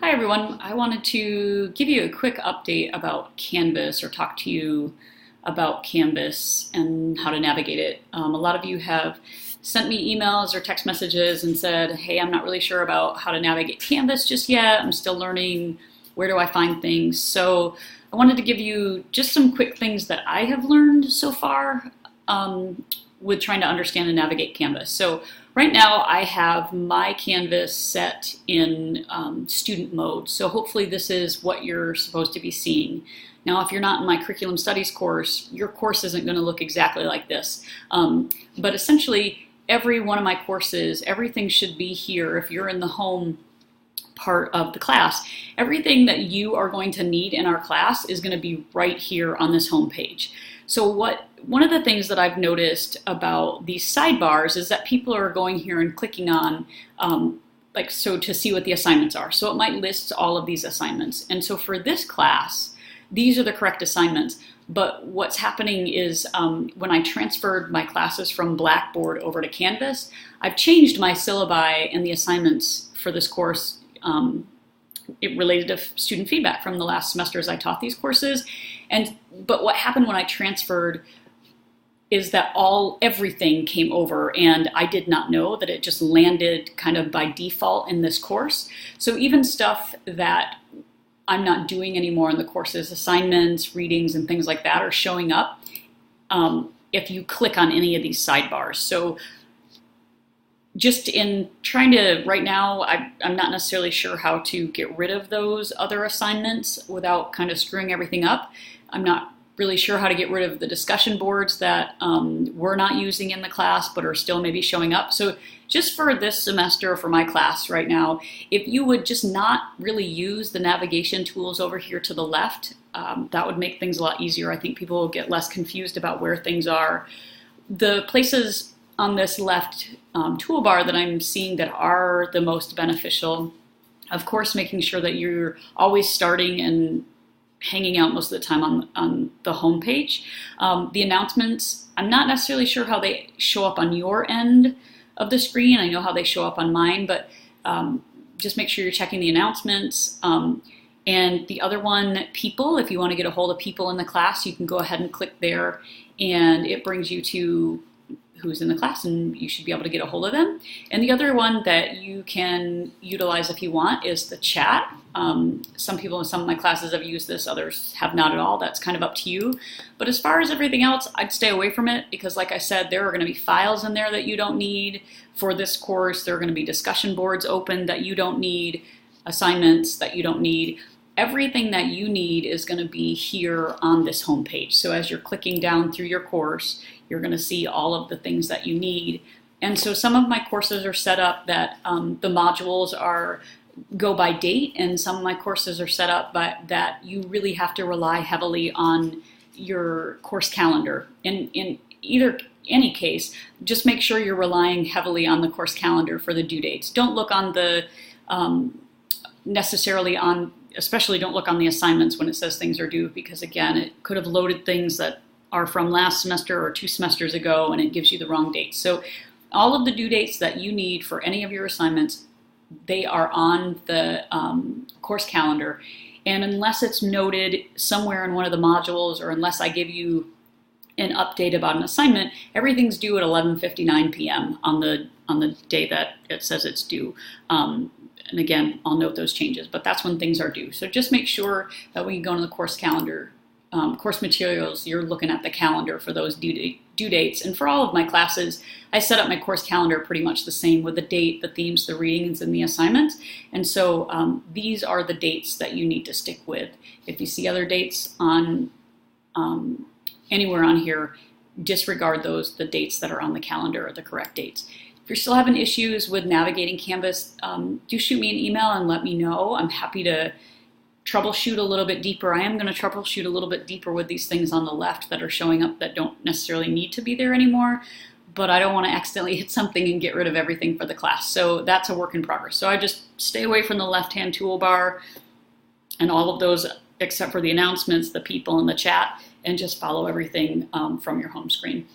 Hi everyone, I wanted to give you a quick update about Canvas or talk to you about Canvas and how to navigate it. A lot of you have sent me emails or text messages and said, hey, I'm not really sure about how to navigate Canvas just yet. I'm still learning. Where do I find things? So I wanted to give you just some quick things that I have learned so far with trying to understand and navigate Canvas. So right now I have my Canvas set in student mode. So hopefully this is what you're supposed to be seeing. Now, if you're not in my curriculum studies course, your course isn't going to look exactly like this. But essentially, every one of my courses, everything should be here. If you're in the home part of the class, everything that you are going to need in our class is going to be right here on this home page. So one of the things that I've noticed about these sidebars is that people are going here and clicking on to see what the assignments are. So it might list all of these assignments. And so for this class, these are the correct assignments. But what's happening is when I transferred my classes from Blackboard over to Canvas, I've changed my syllabi and the assignments for this course. It related to student feedback from the last semester as I taught these courses. But what happened when I transferred is that everything came over, and I did not know that it just landed kind of by default in this course. So even stuff that I'm not doing anymore in the courses, assignments, readings, and things like that are showing up if you click on any of these sidebars. So just in trying to, right now, I'm not necessarily sure how to get rid of those other assignments without kind of screwing everything up. I'm not really sure how to get rid of the discussion boards that we're not using in the class but are still maybe showing up. So just for this semester, for my class right now, if you would just not really use the navigation tools over here to the left, that would make things a lot easier. I think people will get less confused about where things are. The places on this left toolbar that I'm seeing that are the most beneficial, of course, making sure that you're always starting and hanging out most of the time on the home page. The announcements, I'm not necessarily sure how they show up on your end of the screen. I know how they show up on mine, but just make sure you're checking the announcements. And the other one, people, if you want to get a hold of people in the class, you can go ahead and click there, and it brings you to who's in the class, and you should be able to get a hold of them. And the other one that you can utilize if you want is the chat. Some people in some of my classes have used this, others have not at all. That's kind of up to you. But as far as everything else, I'd stay away from it because, like I said, there are going to be files in there that you don't need for this course. There are going to be discussion boards open that you don't need, assignments that you don't need. Everything that you need is going to be here on this home page. So as you're clicking down through your course, you're going to see all of the things that you need. And so some of my courses are set up that the modules go by date, and some of my courses are set up that you really have to rely heavily on your course calendar. In any case, just make sure you're relying heavily on the course calendar for the due dates. Don't look on the especially don't look on the assignments when it says things are due, because again, it could have loaded things that are from last semester or 2 semesters ago, and it gives you the wrong dates. So all of the due dates that you need for any of your assignments, they are on the course calendar. And unless it's noted somewhere in one of the modules, or unless I give you an update about an assignment, everything's due at 11:59 p.m. on the day that it says it's due. And again, I'll note those changes, but that's when things are due. So just make sure that when you go into the course calendar, course materials, you're looking at the calendar for those due dates. And for all of my classes, I set up my course calendar pretty much the same, with the date, the themes, the readings, and the assignments. And so these are the dates that you need to stick with. If you see other dates on anywhere on here, disregard those. The dates that are on the calendar are the correct dates. If you're still having issues with navigating Canvas, do shoot me an email and let me know. I'm happy to troubleshoot a little bit deeper. I am going to troubleshoot a little bit deeper with these things on the left that are showing up that don't necessarily need to be there anymore, but I don't want to accidentally hit something and get rid of everything for the class. So that's a work in progress. So I just stay away from the left-hand toolbar and all of those except for the announcements, the people, and the chat, and just follow everything from your home screen.